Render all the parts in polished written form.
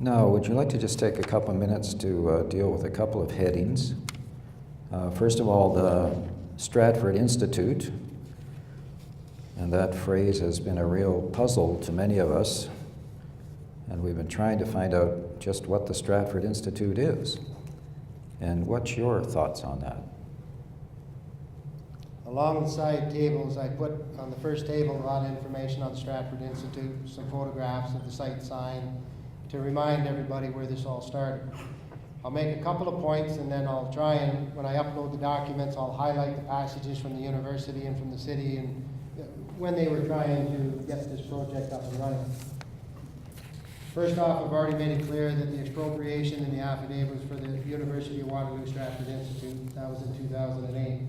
No, would you like to just take a couple of minutes to deal with a couple of headings? First of all, the Stratford Institute, and that phrase has been a real puzzle to many of us, and we've been trying to find out just what the Stratford Institute is. And what's your thoughts on that? Along the side tables, I put on the first table a lot of information on the Stratford Institute, some photographs of the site sign, to remind everybody where this all started. I'll make a couple of points, and then I'll try and, when I upload the documents, I'll highlight the passages from the university and from the city and when they were trying to get this project up and running. First off, I've already made it clear that the expropriation in the affidavit was for the University of Waterloo Stratford Institute. That was in 2008.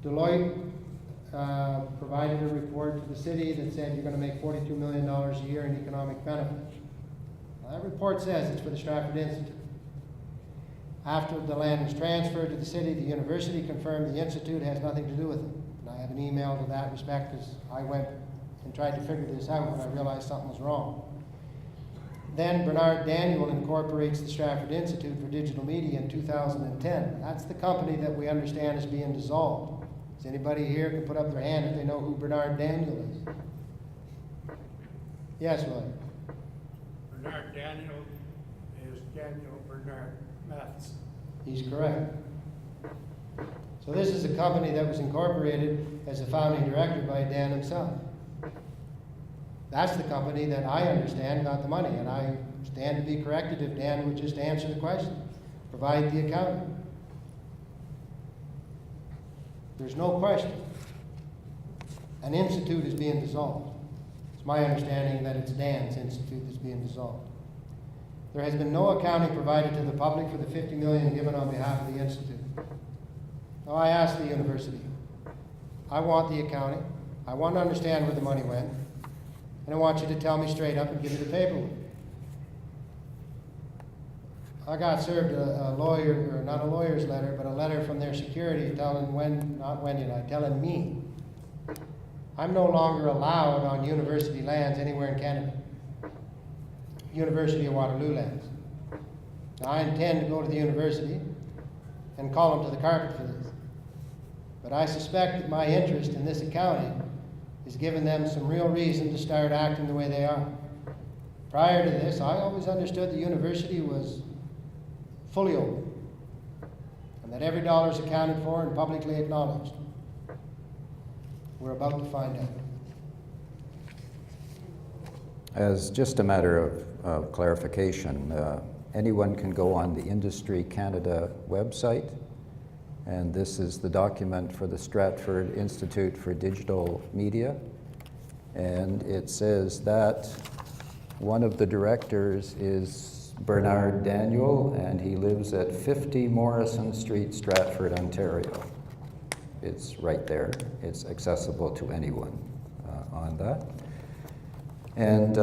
Deloitte provided a report to the city that said you're going to make $42 million a year in economic benefit. Well, that report says it's for the Stratford Institute. After the land was transferred to the city, the university confirmed the institute has nothing to do with it. And I have an email to that respect, because I went and tried to figure this out when I realized something was wrong. Then Bernard Daniel incorporates the Stratford Institute for Digital Media in 2010. That's the company that we understand is being dissolved. Does anybody here can put up their hand if they know who Bernard Daniel is? Yes, William. Bernard Daniel is Daniel Bernard Matheson. He's correct. So this is a company that was incorporated as a founding director by Dan himself. That's the company that I understand got the money, and I stand to be corrected if Dan would just answer the question, provide the accounting. There's no question. An institute is being dissolved. It's my understanding that it's Dan's institute that's being dissolved. There has been no accounting provided to the public for the $50 million given on behalf of the institute. Now I asked the university, I want the accounting, I want to understand where the money went, and I want you to tell me straight up and give me the paperwork. I got served a lawyer, or not a lawyer's letter, but a letter from their security telling telling me I'm no longer allowed on university lands anywhere in Canada. University of Waterloo lands. Now I intend to go to the university and call them to the carpet for this. But I suspect that my interest in this accounting is giving them some real reason to start acting the way they are. Prior to this, I always understood the university was fully open, and that every dollar is accounted for and publicly acknowledged. We're about to find out. As just a matter of clarification, anyone can go on the Industry Canada website, and this is the document for the Stratford Institute for Digital Media, and it says that one of the directors is Bernard Daniel, and he lives at 50 Morrison Street, Stratford, Ontario. It's right there. It's accessible to anyone on that. And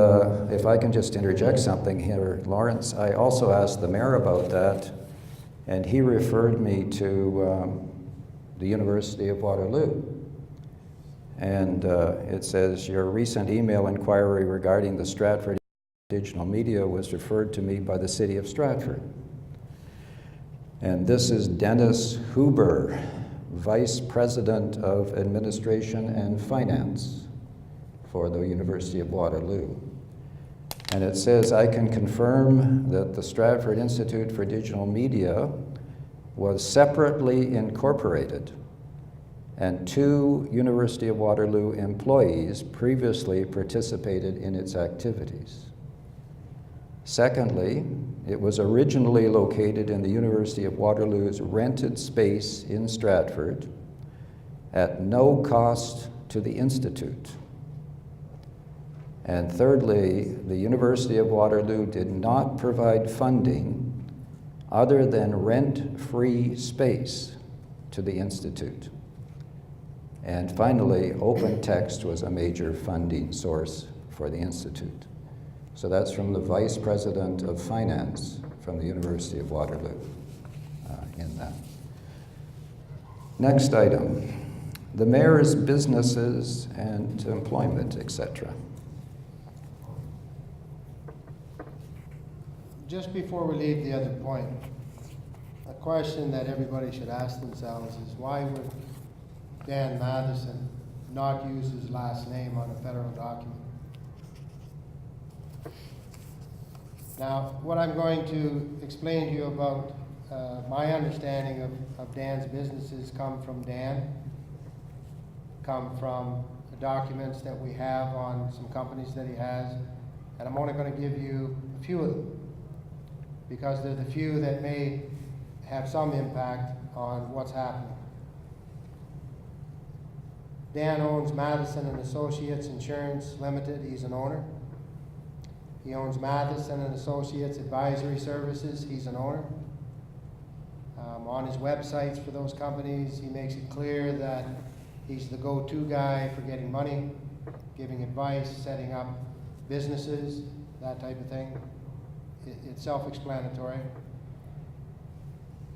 if I can just interject something here, Lawrence, I also asked the mayor about that, and he referred me to the University of Waterloo. And it says, your recent email inquiry regarding the Stratford Digital Media was referred to me by the City of Stratford. And this is Dennis Huber, Vice President of Administration and Finance for the University of Waterloo. And it says, I can confirm that the Stratford Institute for Digital Media was separately incorporated, and 2 University of Waterloo employees previously participated in its activities. Secondly, it was originally located in the University of Waterloo's rented space in Stratford at no cost to the Institute. And thirdly, the University of Waterloo did not provide funding other than rent-free space to the Institute. And finally, open text was a major funding source for the Institute. So that's from the Vice President of Finance from the University of Waterloo in that. Next item, the mayor's businesses and employment, etc. just before we leave the other point, a question that everybody should ask themselves is why would Dan Matheson not use his last name on a federal document? Now, what I'm going to explain to you about my understanding of Dan's businesses come from Dan, come from the documents that we have on some companies that he has, and I'm only going to give you a few of them because they're the few that may have some impact on what's happening. Dan owns Matheson and Associates Insurance Limited. He's an owner. He owns Matheson and Associates Advisory Services. He's an owner. On his websites for those companies, he makes it clear that he's the go-to guy for getting money, giving advice, setting up businesses, that type of thing. It's self-explanatory.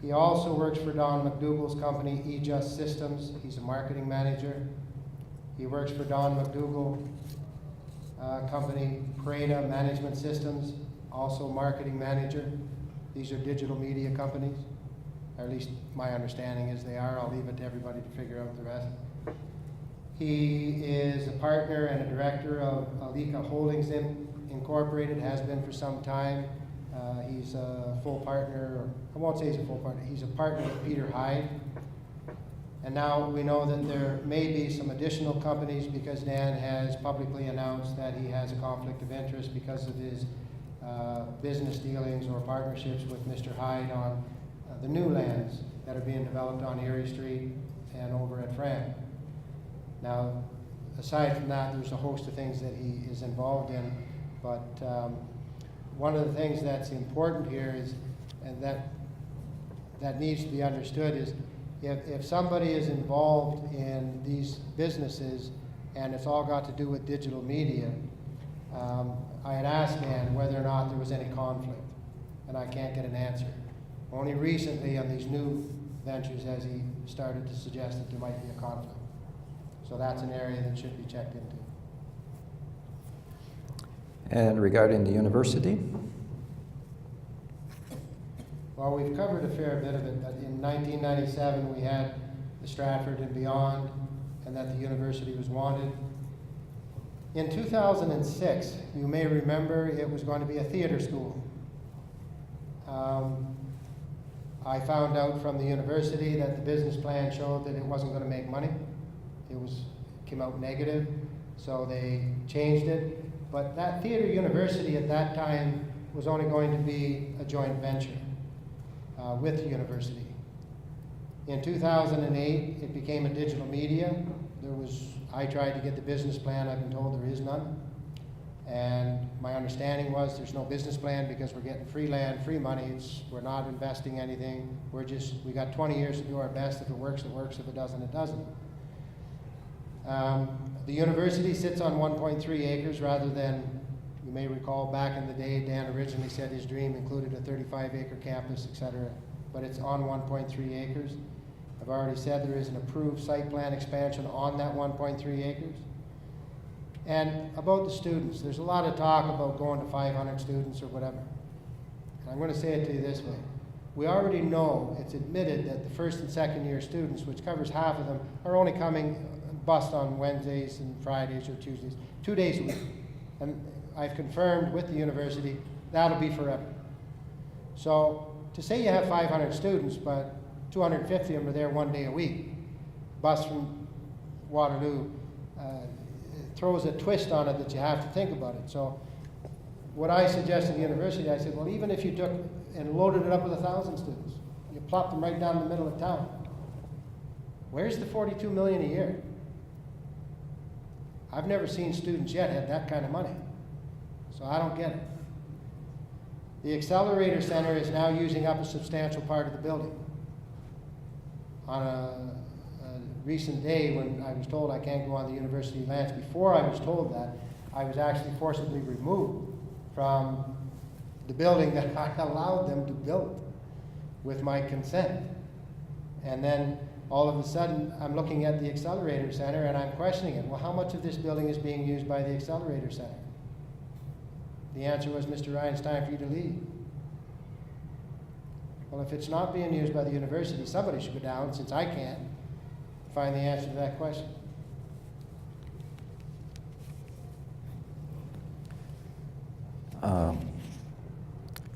He also works for Don McDougall's company, eJust Systems. He's a marketing manager. He works for Don McDougall company, Prada Management Systems, also marketing manager. These are digital media companies, or at least my understanding is they are. I'll leave it to everybody to figure out the rest. He is a partner and a director of Alika Holdings Incorporated, has been for some time. He's a full partner, or I won't say he's a full partner, he's a partner with Peter Hyde. And now we know that there may be some additional companies because Dan has publicly announced that he has a conflict of interest because of his business dealings or partnerships with Mr. Hyde on the new lands that are being developed on Erie Street and over at Fran. Now, aside from that, there's a host of things that he is involved in, but one of the things that's important here is, and that needs to be understood, is if somebody is involved in these businesses and it's all got to do with digital media, I had asked Dan whether or not there was any conflict, and I can't get an answer. Only recently on these new ventures has he started to suggest that there might be a conflict. So that's an area that should be checked into. And regarding the university? Well, we've covered a fair bit of it. In 1997, we had the Stratford and beyond, and that the university was wanted. In 2006, you may remember, it was going to be a theater school. I found out from the university that the business plan showed that it wasn't going to make money. It came out negative, so they changed it. But that theater university at that time was only going to be a joint venture with the university. In 2008, it became a digital media. I tried to get the business plan. I've been told there is none. And my understanding was there's no business plan because we're getting free land, free money. We're not investing anything. We got 20 years to do our best. If it works, it works. If it doesn't, it doesn't. The university sits on 1.3 acres rather than, you may recall back in the day, Dan originally said his dream included a 35-acre campus, etc. But it's on 1.3 acres. I've already said there is an approved site plan expansion on that 1.3 acres. And about the students, there's a lot of talk about going to 500 students or whatever. And I'm going to say it to you this way. We already know, it's admitted, that the first and second year students, which covers half of them, are only coming bused on Wednesdays and Fridays or Tuesdays, 2 days a week. And I've confirmed with the university that'll be forever. So to say you have 500 students, but 250 of them are there 1 day a week, bus from Waterloo, throws a twist on it that you have to think about it. So what I suggested to the university, I said, well, even if you took and loaded it up with 1,000 students, you plopped them right down the middle of town, where's the $42 million a year? I've never seen students yet have that kind of money, so I don't get it. The Accelerator Center is now using up a substantial part of the building. On a recent day when I was told I can't go on the university lands, before I was told that, I was actually forcibly removed from the building that I allowed them to build with my consent. And then all of a sudden, I'm looking at the Accelerator Center and I'm questioning it. Well, how much of this building is being used by the Accelerator Center? The answer was, Mr. Ryan, it's time for you to leave. Well, if it's not being used by the university, somebody should go down, since I can't find the answer to that question.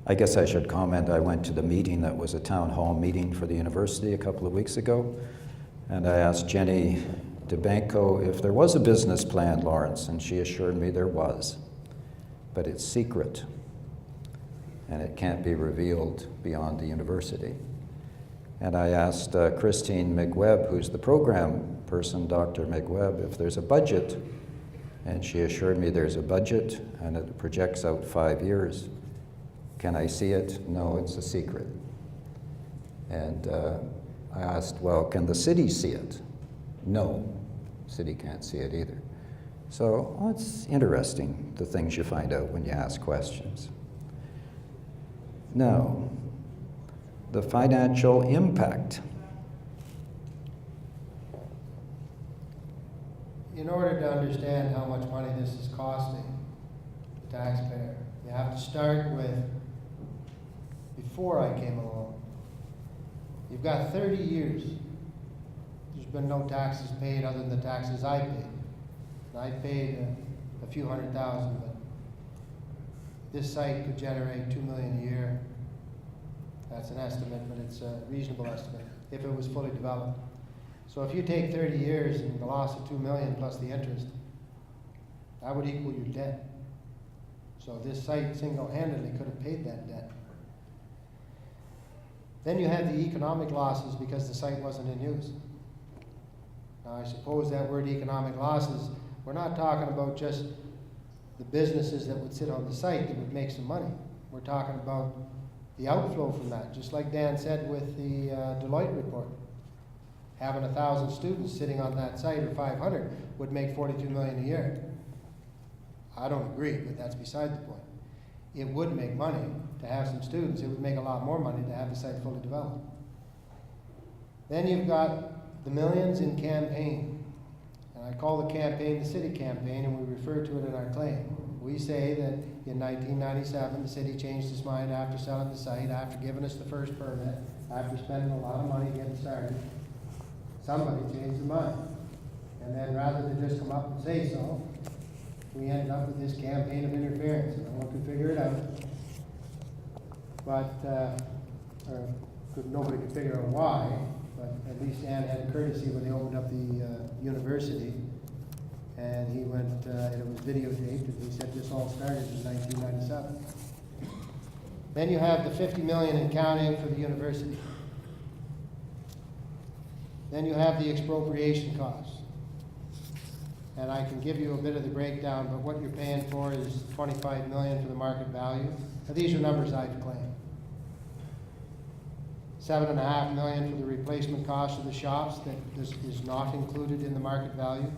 I guess I should comment, I went to the meeting that was a town hall meeting for the university a couple of weeks ago, and I asked Jenny DeBanco if there was a business plan, Lawrence, and she assured me there was, but it's secret, and it can't be revealed beyond the university. And I asked Christine McWebb, who's the program person, Dr. McWebb, if there's a budget, and she assured me there's a budget, and it projects out 5 years. Can I see it? No, it's a secret. And I asked, well, can the city see it? No, city can't see it either. So well, it's interesting, the things you find out when you ask questions. Now, the financial impact. In order to understand how much money this is costing the taxpayer, you have to start with before I came along. You've got 30 years. There's been no taxes paid other than the taxes I paid. And I paid a few $100,000, but this site could generate $2 million a year. That's an estimate, but it's a reasonable estimate if it was fully developed. So if you take 30 years and the loss of $2 million plus the interest, that would equal your debt. So this site single-handedly could have paid that debt. Then you have the economic losses because the site wasn't in use. Now I suppose that word economic losses, we're not talking about just the businesses that would sit on the site that would make some money. We're talking about the outflow from that, just like Dan said with the Deloitte report. Having 1,000 students sitting on that site, or 500, would make $42 million a year. I don't agree, but that's beside the point. It would make money to have some students. It would make a lot more money to have the site fully developed. Then you've got the millions in campaign. And I call the campaign the city campaign, and we refer to it in our claim. We say that in 1997, the city changed its mind after selling the site, after giving us the first permit, after spending a lot of money getting started. Somebody changed their mind. And then rather than just come up and say so, we ended up with this campaign of interference, and no one could figure it out. But, nobody could figure out why, but at least Ann had courtesy when they opened up the university. And he went, and it was videotaped, and he said this all started in 1997. Then you have the $50 million in counting for the university. Then you have the expropriation costs. And I can give you a bit of the breakdown, but what you're paying for is $25 million for the market value. Now, these are numbers I've claimed. $7.5 million for the replacement cost of the shops that this is not included in the market value.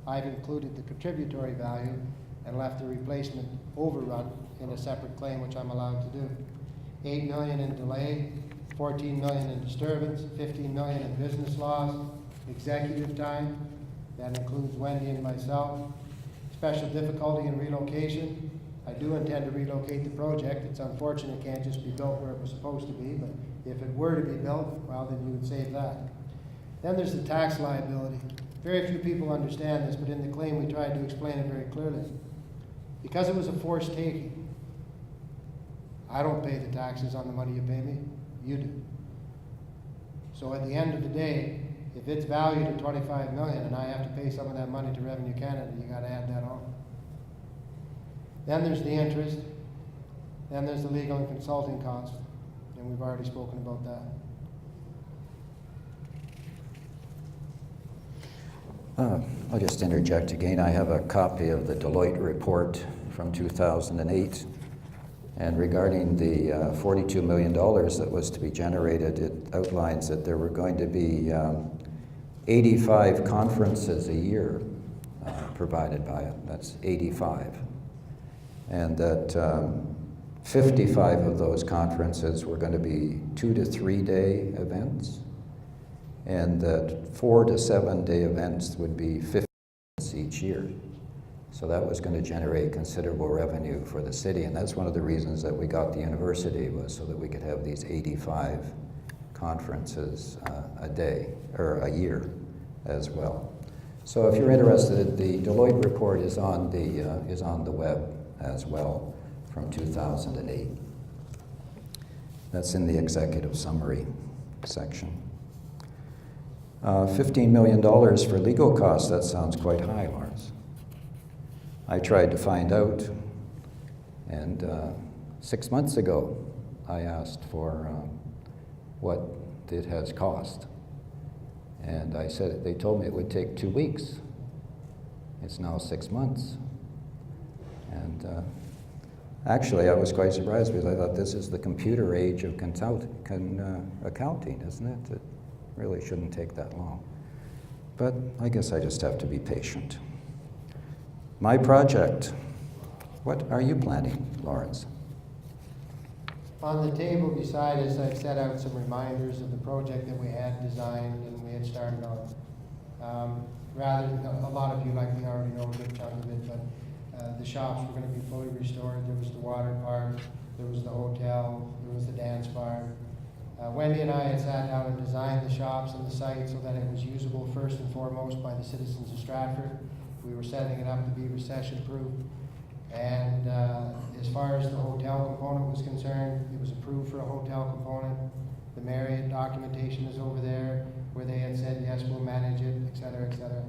I've included the contributory value and left the replacement overrun in a separate claim, which I'm allowed to do. $8 million in delay, $14 million in disturbance, $15 million in business loss, executive time, that includes Wendy and myself, special difficulty in relocation. I do intend to relocate the project. It's unfortunate it can't just be built where it was supposed to be, but if it were to be built, well, then you would save that. Then there's the tax liability. Very few people understand this, but in the claim we tried to explain it very clearly. Because it was a forced taking, I don't pay the taxes on the money you pay me, you do. So at the end of the day, if it's valued at $25 million and I have to pay some of that money to Revenue Canada, you gotta add that on. Then there's the interest, then there's the legal and consulting costs, and we've already spoken about that. I'll just interject again. I have a copy of the Deloitte report from 2008, and regarding the $42 million that was to be generated, it outlines that there were going to be 85 conferences a year provided by it. That's 85. And that 55 of those conferences were going to be 2 to 3 day events, and that 4 to 7 day events would be 50 each year. So that was going to generate considerable revenue for the city, and that's one of the reasons that we got the university, was so that we could have these 85 conferences a day, or a year as well. So if you're interested, the Deloitte report is on the web as well from 2008. That's in the executive summary section. $15 million for legal costs, that sounds quite high, Lawrence. I tried to find out, and 6 months ago I asked for what it has cost. And I said, they told me it would take 2 weeks. It's now 6 months. And actually, I was quite surprised because I thought this is the computer age of accounting, isn't it? It really shouldn't take that long. But I guess I just have to be patient. My project, what are you planning, Lawrence? On the table beside us, I've set out some reminders of the project that we had designed and we had started on. Rather, a lot of you likely already know a good chunk of it, but the shops were going to be fully restored. There was the water park, there was the hotel, there was the dance bar. Wendy and I had sat down and designed the shops and the site so that it was usable first and foremost by the citizens of Stratford. We were setting it up to be recession-proof. And as far as the hotel component was concerned, it was approved for a hotel component. The Marriott documentation is over there where they had said, yes, we'll manage it, et cetera, et cetera.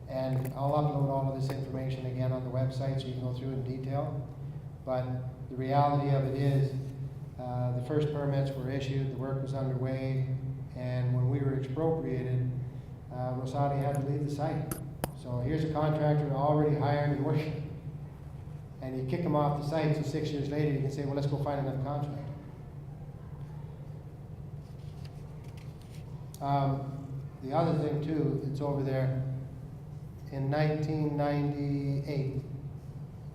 And I'll upload all of this information again on the website so you can go through it in detail. But the reality of it is, the first permits were issued, the work was underway, and when we were expropriated, Rosati had to leave the site. So here's a contractor already hired and working, and you kick them off the site, so 6 years later you can say, well, let's go find another contractor. The other thing too, it's over there, in 1998,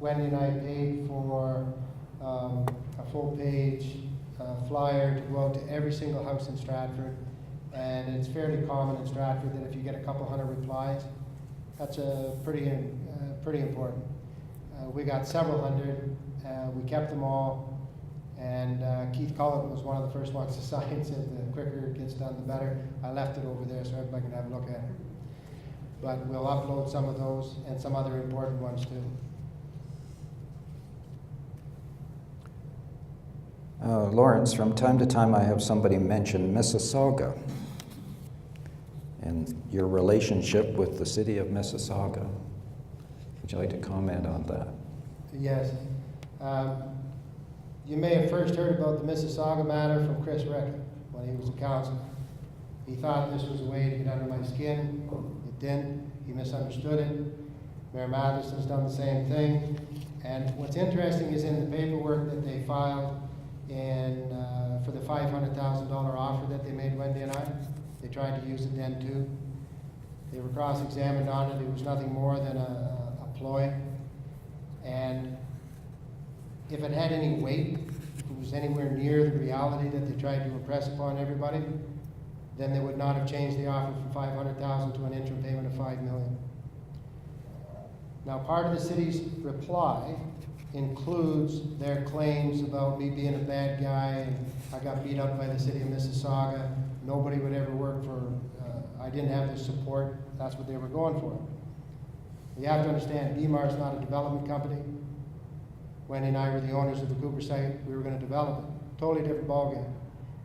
Wendy and I paid for a full-page flyer to go out to every single house in Stratford, and it's fairly common in Stratford that if you get a couple hundred replies, that's pretty important. We got several hundred, we kept them all, and Keith Cullen was one of the first ones to sign, said the quicker it gets done, the better. I left it over there so everybody can have a look at it. But we'll upload some of those and some other important ones too. Lawrence, from time to time I have somebody mention Mississauga and your relationship with the city of Mississauga. Would you like to comment on that? Yes. You may have first heard about the Mississauga matter from Chris Rick when he was a councillor. He thought this was a way to get under my skin. It didn't. He misunderstood it. Mayor Matheson's done the same thing. And what's interesting is in the paperwork that they filed for the $500,000 offer that they made Wendy and I, they tried to use it then too. They were cross-examined on it. It was nothing more than a ploy. And if it had any weight, if it was anywhere near the reality that they tried to impress upon everybody, then they would not have changed the offer from $500,000 to an interim payment of $5 million. Now, part of the city's reply includes their claims about me being a bad guy and I got beat up by the city of Mississauga. Nobody would ever work for, I didn't have the support. That's what they were going for. You have to understand, BMAR is not a development company. Wendy and I were the owners of the Cooper site. We were going to develop it. Totally different ballgame.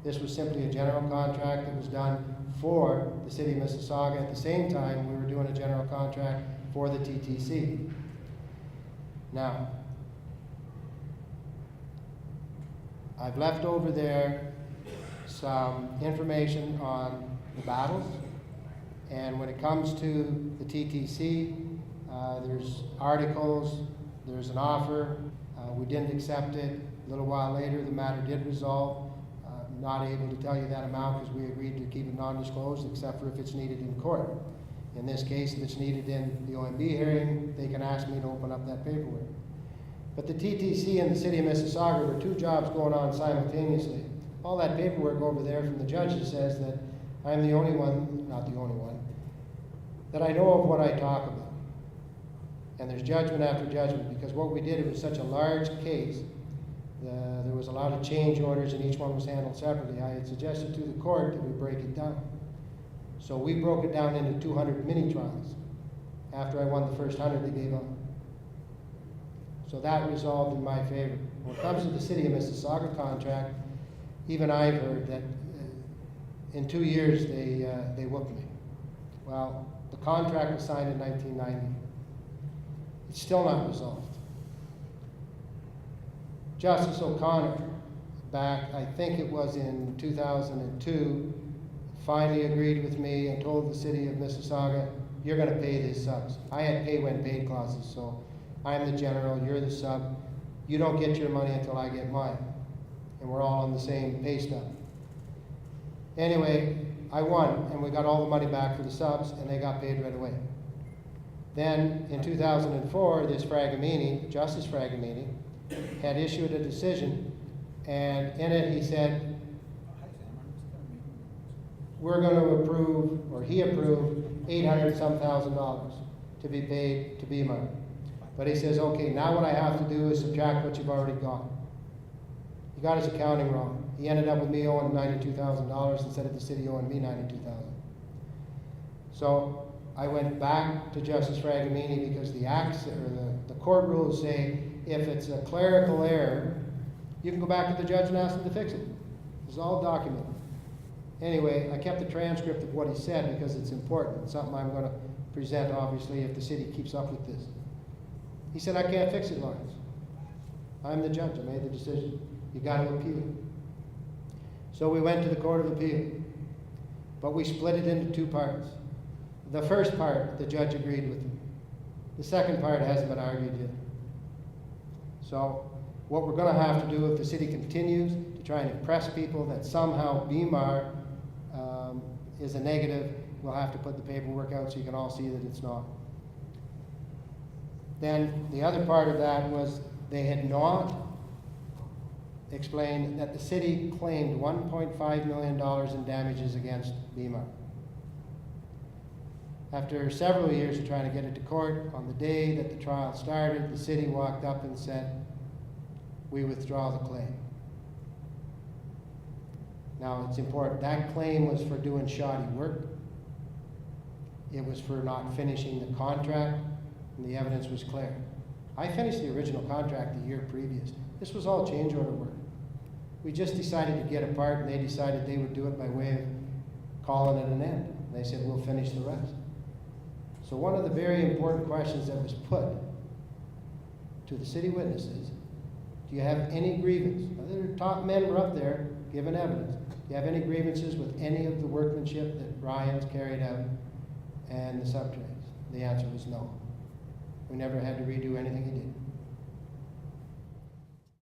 This was simply a general contract that was done for the city of Mississauga. At the same time, we were doing a general contract for the TTC. Now, I've left over there some information on the battles, and when it comes to the TTC, there's articles, there's an offer. We didn't accept it. A little while later, the matter did resolve. Not able to tell you that amount because we agreed to keep it non-disclosed except for if it's needed in court. In this case, if it's needed in the OMB hearing, they can ask me to open up that paperwork. But the TTC and the city of Mississauga were two jobs going on simultaneously. All that paperwork over there from the judges says that I'm the only one, not the only one, that I know of what I talk about. And there's judgment after judgment, because what we did, it was such a large case. There was a lot of change orders and each one was handled separately. I had suggested to the court that we break it down. So we broke it down into 200 mini trials. After I won the first 100, they gave up. So that resolved in my favor. When it comes to the City of Mississauga contract, even I've heard that in 2 years they whooped me. Well, the contract was signed in 1990. It's still not resolved. Justice O'Connor, back, I think it was in 2002, finally agreed with me and told the City of Mississauga, you're going to pay these subs. I had pay when paid clauses, so I'm the general, you're the sub. You don't get your money until I get mine. And we're all on the same pay stub. Anyway, I won, and we got all the money back for the subs, and they got paid right away. Then, in 2004, this Fragamini, Justice Fragamini, had issued a decision, and in it he said, we're going to approve, or he approved, $800,000 to be paid to BMAR. But he says, okay, now what I have to do is subtract what you've already got. He got his accounting wrong. He ended up with me owing $92,000 instead of the city owing me $92,000. So I went back to Justice Fragamini because the acts or the court rules say if it's a clerical error, you can go back to the judge and ask him to fix it. It's all documented. Anyway, I kept the transcript of what he said because it's important. It's something I'm going to present, obviously, if the city keeps up with this. He said, I can't fix it, Lawrence. I'm the judge. I made the decision. You got to appeal. So we went to the Court of Appeal, but we split it into two parts. The first part, the judge agreed with me. The second part hasn't been argued yet. So what we're going to have to do if the city continues to try and impress people that somehow BMAR is a negative, we'll have to put the paperwork out so you can all see that it's not. Then the other part of that was they had not explained that the city claimed $1.5 million in damages against BMAR. After several years of trying to get it to court, on the day that the trial started, the city walked up and said, we withdraw the claim. Now, it's important. That claim was for doing shoddy work. It was for not finishing the contract, and the evidence was clear. I finished the original contract the year previous. This was all change order work. We just decided to get apart, and they decided they would do it by way of calling it an end. And they said, we'll finish the rest. So one of the very important questions that was put to the city witnesses, do you have any grievance? Now, their top men were up there giving evidence. Do you have any grievances with any of the workmanship that Ryan's carried out and the subtrades? The answer was no. We never had to redo anything he did.